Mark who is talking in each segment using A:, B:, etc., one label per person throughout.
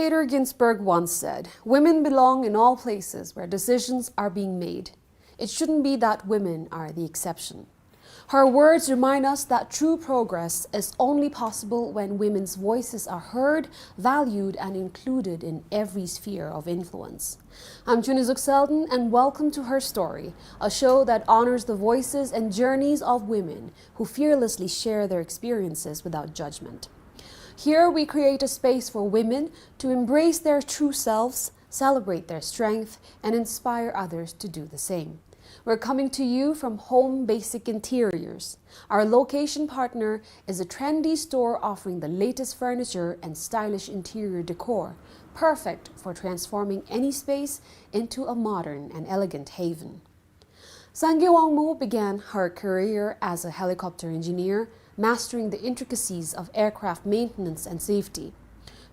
A: Theodore Ginsburg once said, "Women belong in all places where decisions are being made. It shouldn't be that women are the exception." Her words remind us that true progress is only possible when women's voices are heard, valued, and included in every sphere of influence. I'm Junizuk Selden, and welcome to Her Story, a show that honors the voices and journeys of women who fearlessly share their experiences without judgment. Here we create a space for women to embrace their true selves, celebrate their strength, and inspire others to do the same. We're coming to you from Home Basic Interiors. Our location partner is a trendy store offering the latest furniture and stylish interior decor, perfect for transforming any space into a modern and elegant haven. Sangay Wangmo began her career as a helicopter engineer, mastering the intricacies of aircraft maintenance and safety.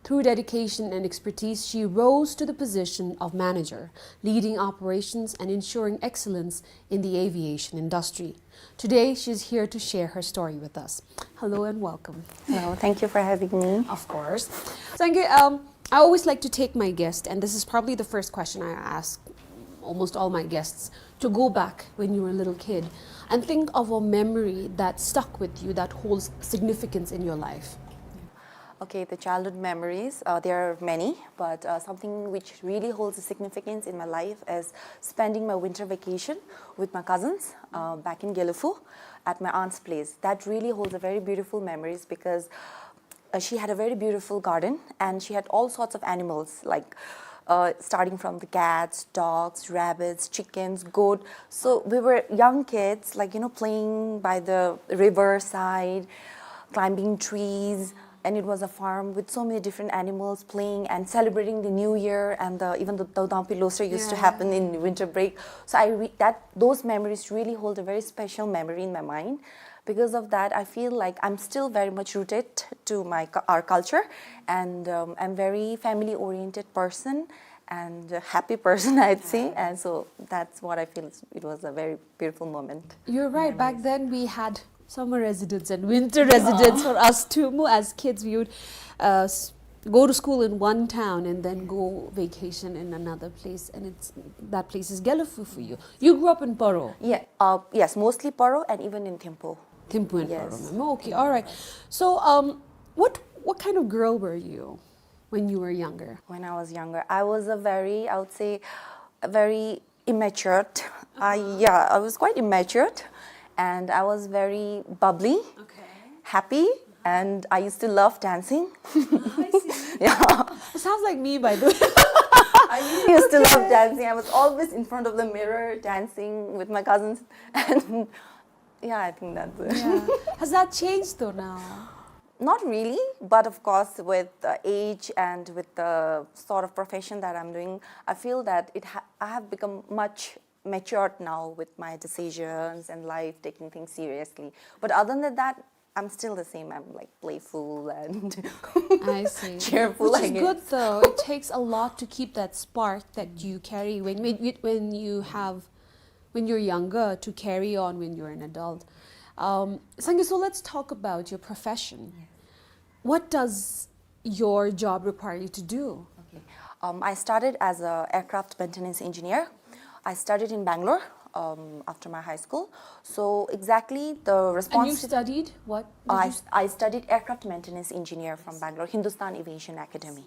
A: Through dedication and expertise, she rose to the position of manager, leading operations and ensuring excellence in the aviation industry. Today, she's here to share her story with us. Hello and welcome.
B: Hello, thank you for having me.
A: Of course. Sangay, I always like to take my guest, and this is probably the first question I ask almost all my guests, to go back when you were a little kid and think of a memory that stuck with you, that holds significance in your life.
B: Okay, the childhood memories, there are many, but something which really holds a significance in my life is spending my winter vacation with my cousins back in Gelifu at my aunt's place. That really holds a very beautiful memories because she had a very beautiful garden and she had all sorts of animals like starting from the cats, dogs, rabbits, chickens, goat. So we were young kids, like, playing by the riverside, climbing trees. And it was a farm with so many different animals playing and celebrating the New Year, and even the Dampi Losar used to happen in winter break. So those memories really hold a very special memory in my mind. Because of that, I feel like I'm still very much rooted to our culture, and I'm very family-oriented person and a happy person, I'd say. And so that's what I feel. It was a very beautiful moment.
A: You're right. Back then we had summer residence and winter residence for us too. As kids, we would go to school in one town and then go vacation in another place, and that place is Gelifu for you. You grew up in Paro?
B: Yeah, yes, mostly Paro and even in Thimphu.
A: Thimphu and
B: Yes.
A: Paro. Okay, all right. So, what kind of girl were you when you were younger?
B: When I was younger, I was I would say, a very immature. I was quite immature. And I was very bubbly, happy, and I used to love dancing.
A: I see.
B: Yeah.
A: It sounds like me, by the way.
B: I used to love dancing. I was always in front of the mirror dancing with my cousins. And yeah, I think that's it.
A: Yeah. Has that changed though now?
B: Not really, but of course with age and with the sort of profession that I'm doing, I feel that I have become much matured now with my decisions and life, taking things seriously. But other than that, I'm still the same. I'm like playful and
A: I see.
B: cheerful.
A: Which is good though. It takes a lot to keep that spark that you carry when you're younger to carry on when you're an adult. Sangay, so let's talk about your profession.
B: Yes.
A: What does your job require you to do?
B: Okay. I started as an aircraft maintenance engineer. I studied in Bangalore after my high school. So exactly the response.
A: And you studied what?
B: I studied aircraft maintenance engineer from Bangalore, Hindustan Aviation Academy.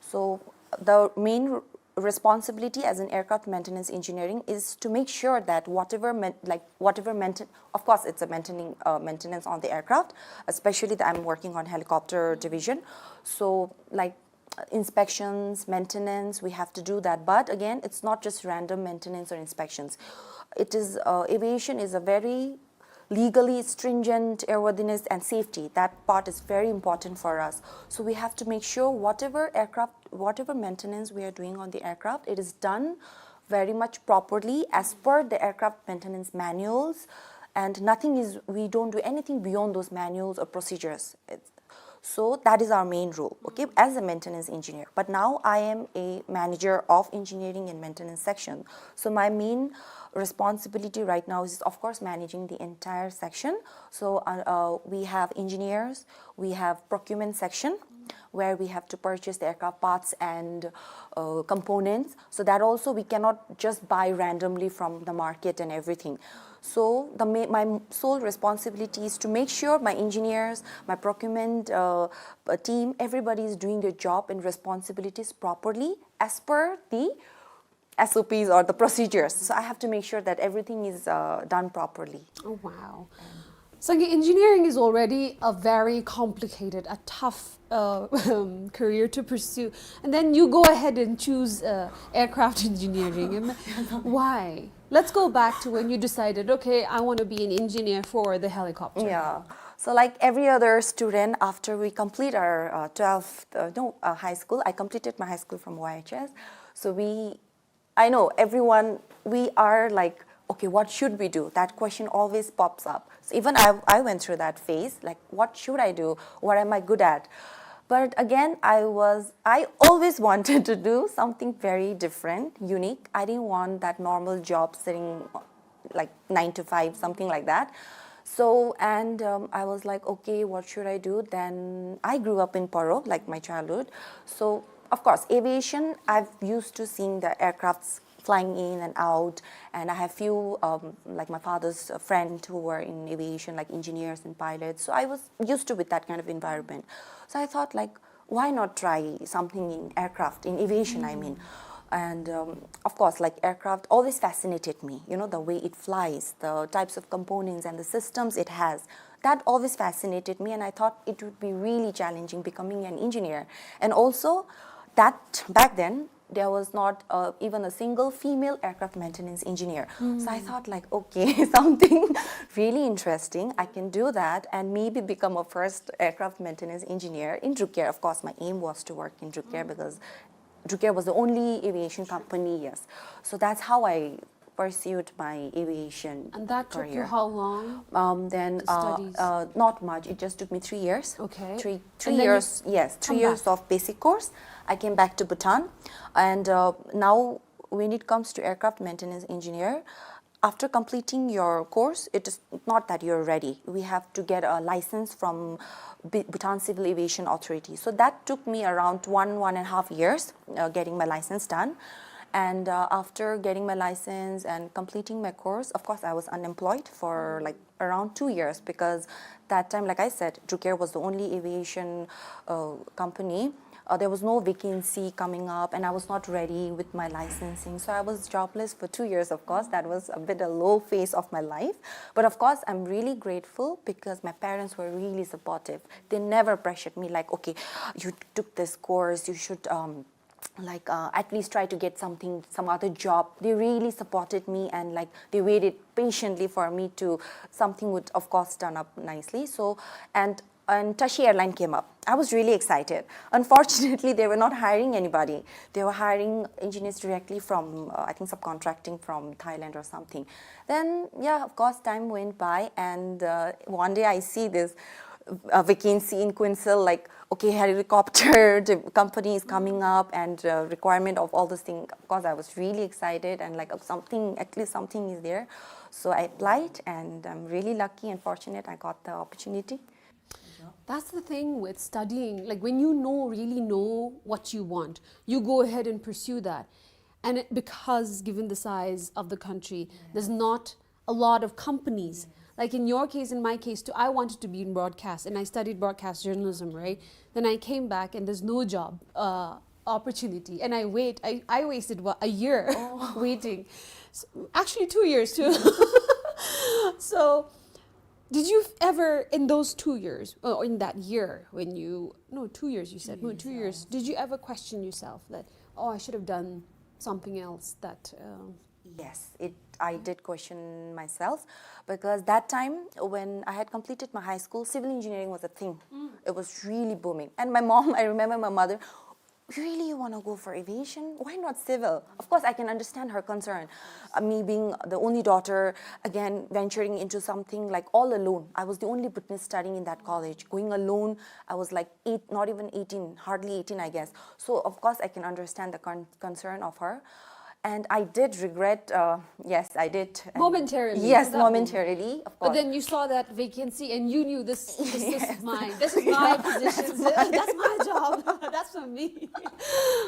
B: So the main responsibility as an aircraft maintenance engineering is to make sure that of course it's a maintenance on the aircraft, especially that I'm working on helicopter division. So like inspections, maintenance, we have to do that. But again, it's not just random maintenance or inspections. It is aviation is a very legally stringent airworthiness and safety. That part is very important for us. So we have to make sure whatever maintenance we are doing on the aircraft, it is done very much properly as per the aircraft maintenance manuals, and we don't do anything beyond those manuals or procedures. So that is our main role, okay, as a maintenance engineer. But now I am a manager of engineering and maintenance section. So my main responsibility right now is, of course, managing the entire section. So we have engineers, we have procurement section, where we have to purchase the aircraft parts and components. So that also we cannot just buy randomly from the market and everything. So my sole responsibility is to make sure my engineers, my procurement team, everybody is doing their job and responsibilities properly as per the SOPs or the procedures. So I have to make sure that everything is done properly.
A: Oh, wow. Sangay, engineering is already a very complicated, a tough career to pursue. And then you go ahead and choose aircraft engineering. And why? Let's go back to when you decided, okay, I want to be an engineer for the helicopter.
B: Yeah. So like every other student, after we complete our 12th, high school, I completed my high school from YHS. So I know everyone, we are like, okay, what should we do? That question always pops up. So even I went through that phase, like what should I do? What am I good at? But again, I always wanted to do something very different, unique. I didn't want that normal job sitting like 9 to 5, something like that. So, and I was like, okay, what should I do? Then I grew up in Paro, like my childhood. So, of course, aviation, I've used to seeing the aircrafts flying in and out, and I have few, like my father's friend who were in aviation, like engineers and pilots. So I was used to with that kind of environment. So I thought, like, why not try something in aircraft, in aviation, I mean. And of course, like aircraft always fascinated me, you know, the way it flies, the types of components and the systems it has. That always fascinated me, and I thought it would be really challenging becoming an engineer. And also, that back then, there was not even a single female aircraft maintenance engineer. So I thought like, okay, something really interesting. I can do that and maybe become a first aircraft maintenance engineer in Drukgyal. Of course, my aim was to work in Drukgyal because Drukgyal was the only aviation company, yes. So that's how I pursued my aviation
A: And that
B: career.
A: took you how long? Studies?
B: Not much. It just took me 3 years.
A: Okay.
B: Three years, yes, 3 years of basic course. I came back to Bhutan, and now when it comes to aircraft maintenance engineer, after completing your course, it is not that you're ready. We have to get a license from Bhutan Civil Aviation Authority. So that took me around 1.5 years getting my license done. And after getting my license and completing my course, of course, I was unemployed for like around 2 years because that time, like I said, Drukgyal was the only aviation company. There was no vacancy coming up, and I was not ready with my licensing. So I was jobless for 2 years, of course. That was a bit a low phase of my life. But of course, I'm really grateful because my parents were really supportive. They never pressured me like, okay, you took this course, you should at least try to get some other job. They really supported me, and like they waited patiently for me to something would of course turn up nicely. So and Tashi Airline came up. I was really excited. Unfortunately, they were not hiring anybody. They were hiring engineers directly from, I think, subcontracting from Thailand or something. Then, yeah, of course, time went by, and one day I see this vacancy in Quinsel, like, okay, helicopter the company is coming up, and requirement of all those things. Of course, I was really excited, and like at least something is there. So I applied, and I'm really lucky and fortunate I got the opportunity.
A: That's the thing with studying. Like when you really know what you want, you go ahead and pursue that. And because given the size of the country, there's not a lot of companies. Like in your case, in my case too, I wanted to be in broadcast and I studied broadcast journalism, right? Then I came back and there's no job opportunity. And I wasted a year waiting. So, actually 2 years too. So did you ever, in those 2 years, or in that year when you, no, 2 years you said, 2 years, did you ever question yourself that, oh, I should have done something else that...
B: Yes, I did question myself because that time when I had completed my high school, civil engineering was a thing. It was really booming. And my mom, I remember my mother, really you want to go for aviation? Why not civil? Of course, I can understand her concern. Me being the only daughter, again, venturing into something like all alone. I was the only Bhutanese studying in that college. Going alone, I was like not even 18, hardly 18, I guess. So, of course, I can understand the concern of her. And I did regret, yes, I did.
A: Momentarily.
B: Yes,
A: for that moment.
B: momentarily, of
A: But
B: course.
A: then you saw that vacancy and you knew this
B: Yes.
A: is mine. This is my position. That's my job. That's for me.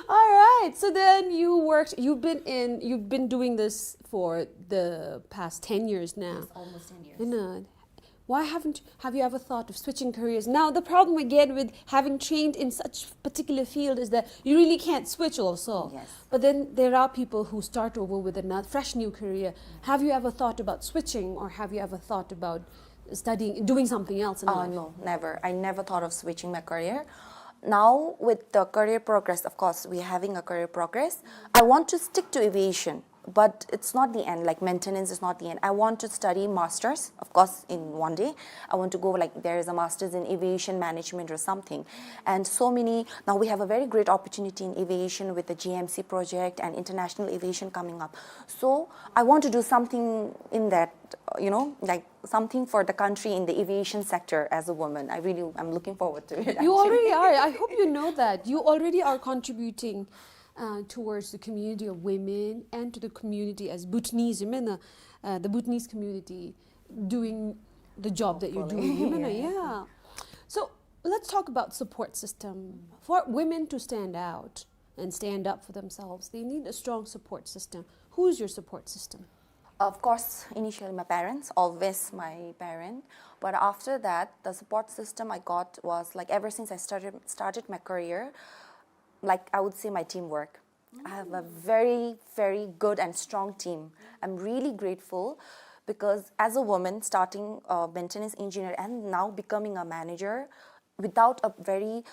A: All right. So then you've been doing this for the past 10 years now.
B: Yes, almost 10 years.
A: You know, have you ever thought of switching careers? Now, the problem again with having trained in such particular field is that you really can't switch also.
B: Yes.
A: But then there are people who start over with a fresh new career. Have you ever thought about switching, or have you ever thought about doing something else in life?
B: No, never. I never thought of switching my career. Now, with the career progress, of course, we're having a career progress. I want to stick to aviation, but it's not the end. Like, maintenance is not the end. I want to study masters, of course, in one day. I want to go, like, there is a master's in aviation management or something. And so many, now we have a very great opportunity in aviation with the GMC project and international aviation coming up. So I want to do something in that, like something for the country in the aviation sector as a woman. I'm looking forward to it.
A: You already are. I hope you know that. You already are contributing towards the community of women and to the community as Bhutanese, the Bhutanese community doing the job that you're doing. Yeah. So let's talk about support system. For women to stand out and stand up for themselves, they need a strong support system. Who's your support system?
B: Of course, initially my parents, always my parent. But after that, the support system I got was like ever since I started my career, like I would say my teamwork. I have a very, very good and strong team. I'm really grateful because as a woman starting a maintenance engineer and now becoming a manager, without a very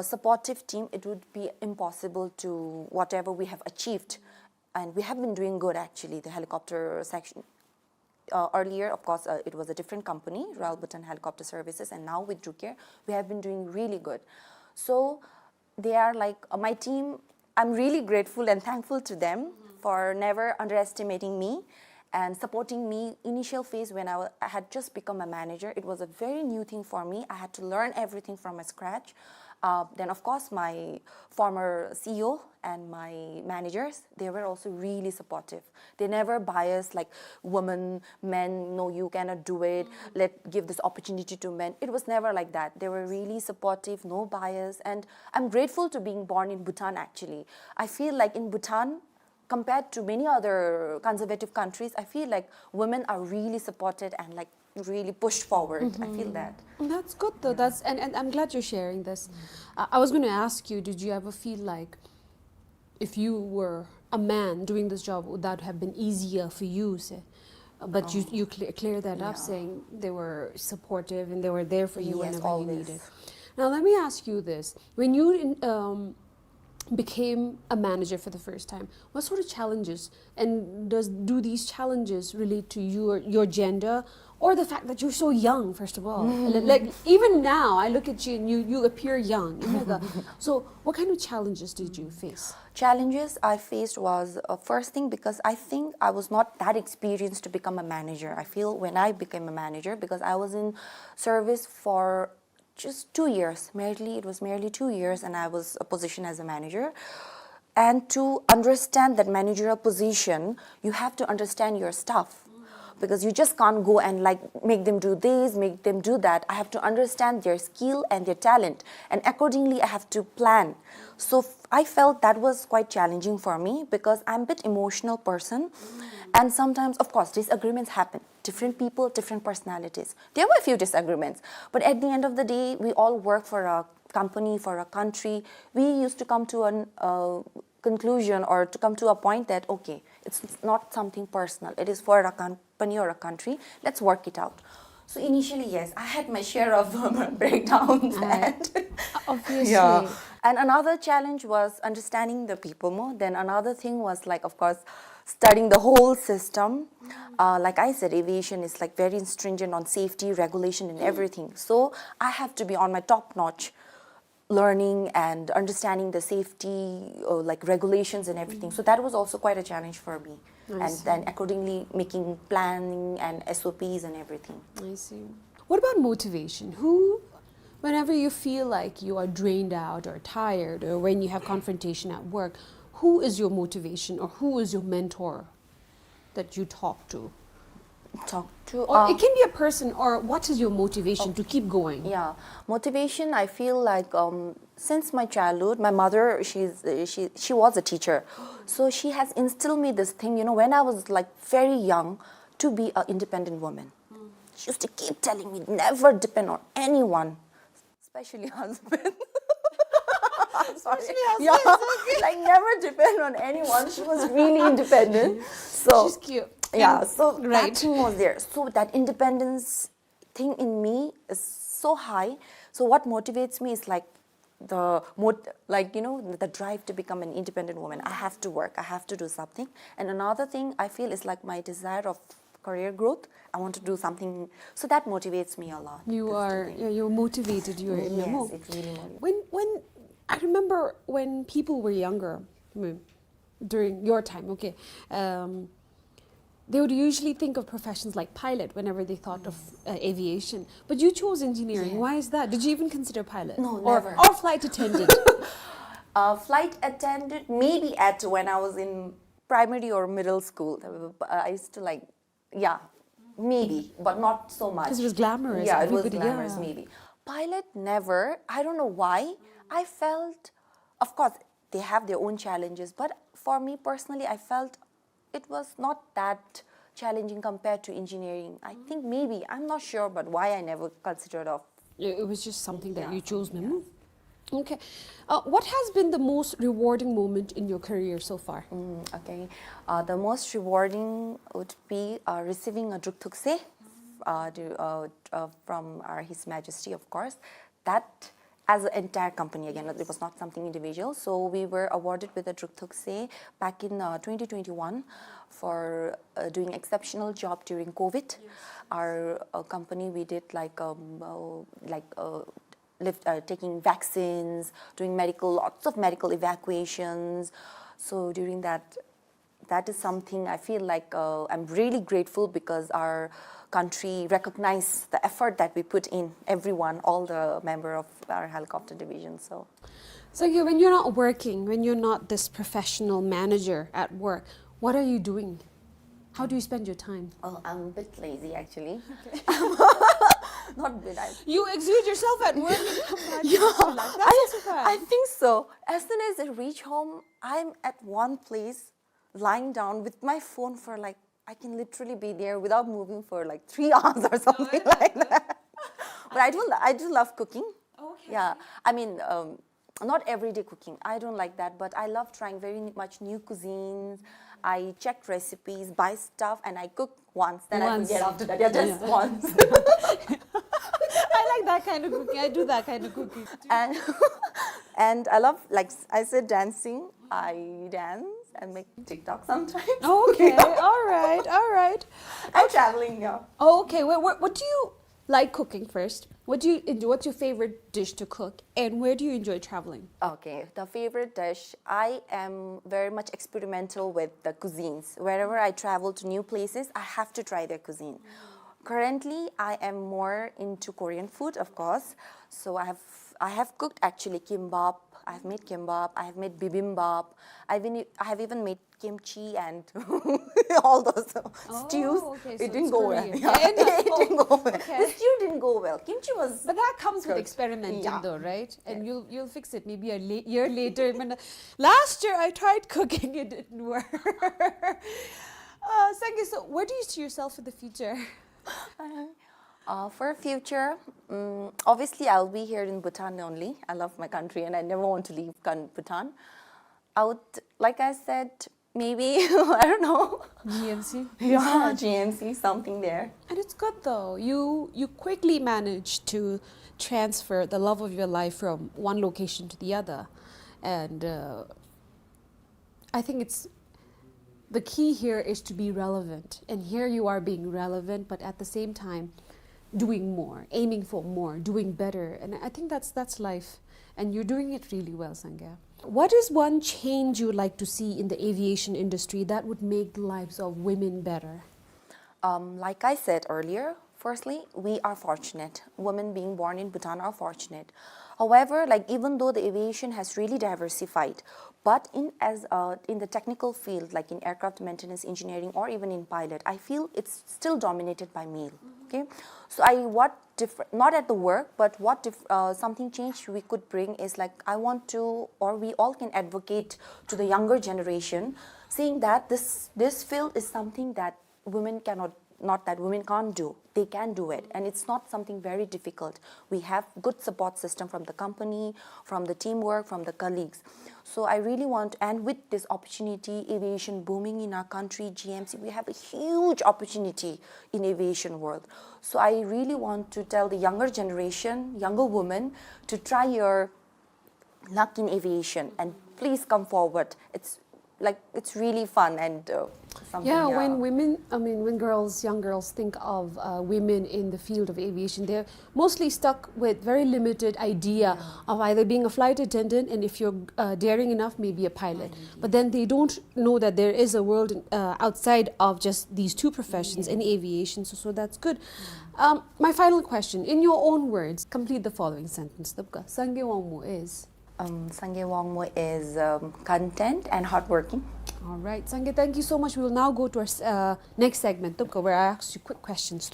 B: supportive team, it would be impossible to whatever we have achieved. And we have been doing good actually, the helicopter section. Earlier, of course, it was a different company, Royal Bhutan Helicopter Services, and now with Drukir, we have been doing really good. So they are like my team. I'm really grateful and thankful to them for never underestimating me and supporting me. Initial phase when I had just become a manager, it was a very new thing for me. I had to learn everything from scratch. Then, of course, my former CEO and my managers, they were also really supportive. They never biased like women, men, no, you cannot do it, give this opportunity to men. It was never like that. They were really supportive, no bias. And I'm grateful to being born in Bhutan, actually. I feel like in Bhutan, compared to many other conservative countries, I feel like women are really supported and like really pushed forward. I feel that.
A: That's good though. And I'm glad you're sharing this. I was going to ask you, did you ever feel like if you were a man doing this job, would that have been easier for you, say? But you clear that up, saying they were supportive and they were there for you whenever you needed. Now let me ask you this: when you became a manager for the first time, what sort of challenges, and do these challenges relate to your gender, or the fact that you're so young, first of all? Like even now I look at you and you appear young. So what kind of challenges did you face?
B: Challenges I faced was first thing, because I think I was not that experienced to become a manager. I feel when I became a manager, because I was in service for just 2 years, it was merely 2 years, and I was a position as a manager. And to understand that managerial position, you have to understand your staff, because you just can't go and like make them do this, make them do that. I have to understand their skill and their talent, and accordingly I have to plan. So I felt that was quite challenging for me, because I'm a bit emotional person, and sometimes, of course, disagreements happen. Different people, different personalities. There were a few disagreements, but at the end of the day, we all work for a company, for a country. We used to come to a conclusion, or to come to a point that, okay, it's not something personal. It is for a company or a country. Let's work it out. So initially, yes, I had my share of breakdowns.
A: Obviously.
B: Yeah. And another challenge was understanding the people more. Then another thing was like, of course, studying the whole system. Like I said, aviation is like very stringent on safety, regulation, and everything. So I have to be on my top notch, learning and understanding the safety, like regulations and everything. So that was also quite a challenge for me. And then accordingly making planning and SOPs and everything.
A: I see. What about motivation? Whenever you feel like you are drained out or tired, or when you have confrontation at work, who is your motivation or who is your mentor that you talk to?
B: Talk to.
A: Or it can be a person, or what is your motivation to keep going?
B: Yeah, motivation. I feel like since my childhood, my mother she was a teacher, so she has instilled me this thing. You know, when I was like very young, to be an independent woman. She used to keep telling me never depend on anyone, especially husband. I'm sorry. Yeah, like never depend on anyone. She was really independent. So
A: She's cute.
B: yeah, so
A: Right.
B: that thing was there. So that independence thing in me is so high. So what motivates me is like the drive to become an independent woman. I have to work. I have to do something. And another thing I feel is like my desire of career growth. I want to do something. So that motivates me a lot.
A: You're motivated. You're in the
B: Yes,
A: mood.
B: it really motivates.
A: When I remember when people were younger, during your time, okay, they would usually think of professions like pilot whenever they thought of aviation. But you chose engineering.
B: Yeah.
A: Why is that? Did you even consider pilot?
B: No,
A: or,
B: never.
A: Or flight attendant?
B: Flight attendant, maybe at when I was in primary or middle school. I used to like, yeah, maybe, but not so much.
A: Because it was glamorous.
B: Yeah, it was
A: Everybody-
B: glamorous,
A: yeah.
B: maybe. Pilot, never. I don't know why. I felt, of course, they have their own challenges, but for me personally, I felt it was not that challenging compared to engineering. I think maybe, I'm not sure, but why I never considered of.
A: It was just something that
B: Yeah,
A: you chose,
B: something
A: Mimu. Okay. What has been the most rewarding moment in your career so far?
B: Okay, the most rewarding would be receiving a Druktukse from His Majesty, of course. That as an entire company, again, it was not something individual. So we were awarded with a Druktukse back in 2021 for doing exceptional job during COVID. Our company, we did taking vaccines, doing lots of medical evacuations. So during that is something I feel like I'm really grateful because our country recognized the effort that we put in, everyone, all the member of our helicopter division. So
A: When you're not working, when you're not this professional manager at work, what are you doing? How do you spend your time?
B: oh, I'm a bit lazy actually. Not a bit.
A: You exude yourself at work and come back to your life. That's
B: I think so. As soon as I reach home, I'm at one place, lying down with my phone for like, I can literally be there without moving for like 3 hours or something like that. But I do love cooking.
A: Okay.
B: Yeah, I mean, not everyday cooking. I don't like that, but I love trying very much new cuisines. I check recipes, buy stuff, and I cook once. Then I
A: Once.
B: forget after that. Yeah, just once.
A: I like that kind of cooking. I do that kind of cooking.
B: And I love, like I said, dancing. I dance and make TikTok sometimes.
A: Okay, all right.
B: And traveling, yeah.
A: Okay, what do you like cooking first? What's your favorite dish to cook? And where do you enjoy traveling?
B: Okay, the favorite dish. I am very much experimental with the cuisines. Wherever I travel to new places, I have to try their cuisine. Currently, I am more into Korean food, of course. So I have cooked actually kimbap. I have made kimbap. I have made bibimbap. I have even made kimchi and all those stews.
A: Okay,
B: It
A: so
B: didn't
A: it's
B: go well.
A: Korean.
B: Yeah,
A: Yeah,
B: it didn't go well.
A: okay.
B: The stew didn't go well. Kimchi was.
A: But that comes with
B: Good.
A: experimenting,
B: Yeah.
A: though, right? And you'll fix it maybe a year later. Last year I tried cooking, it didn't work. Sangay, so where do you see yourself in the future?
B: For future, obviously I'll be here in Bhutan only. I love my country and I never want to leave Bhutan. I would, like I said, maybe, I don't know.
A: GMC.
B: Yeah, GMC, something there.
A: And it's good though. You quickly managed to transfer the love of your life from one location to the other. And I think the key here is to be relevant. And here you are being relevant, but at the same time, doing more, aiming for more, doing better. And I think that's life. And you're doing it really well, Sangay. What is one change you would like to see in the aviation industry that would make the lives of women better?
B: Like I said earlier, Firstly, we are fortunate. Women being born in Bhutan are fortunate. However, like even though the aviation has really diversified, but in the technical field, like in aircraft maintenance engineering or even in pilot, I feel it's still dominated by male. Okay, so not at the work, but something change we could bring is like I want to, or we all can advocate to the younger generation, saying that this field is something that women cannot, not that women can't do, they can do it, and it's not something very difficult. We have good support system from the company, from the teamwork, from the colleagues. So I really want, and with this opportunity, aviation booming in our country, GMC, we have a huge opportunity in aviation world. So I really want to tell the younger generation, younger women, to try your luck in aviation and please come forward. It's really fun and something.
A: Yeah, when women, when young girls think of women in the field of aviation, they're mostly stuck with very limited idea of either being a flight attendant, and if you're daring enough, maybe a pilot. But then they don't know that there is a world outside of just these two professions in aviation, so that's good. My final question, in your own words, complete the following sentence. Sangay Wangmo is?
B: Sangay Wangmo is content and hardworking.
A: All right, Sangay, thank you so much. We will now go to our next segment, where I ask you quick questions.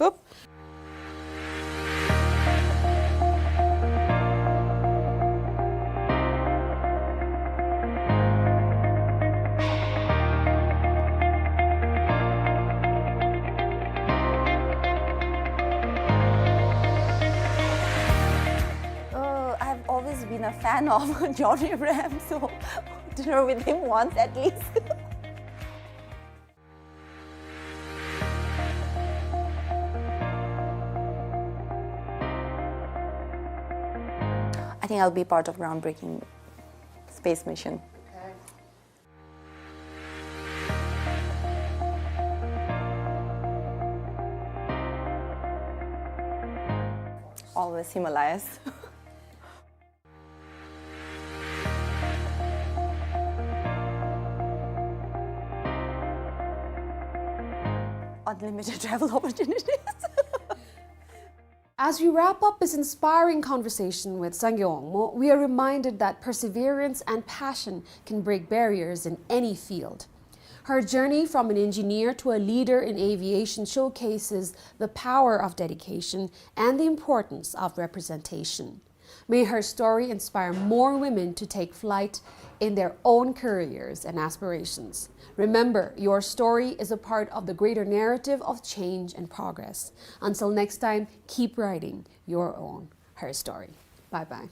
B: I've always been a fan of John Abraham, so dinner with him once at least. I think I'll be part of groundbreaking space mission. Always Himalayas. Unlimited travel opportunities.
A: As we wrap up this inspiring conversation with Sangay Wangmo, we are reminded that perseverance and passion can break barriers in any field. Her journey from an engineer to a leader in aviation showcases the power of dedication and the importance of representation. May her story inspire more women to take flight in their own careers and aspirations. Remember, your story is a part of the greater narrative of change and progress. Until next time, keep writing your own her story. Bye-bye.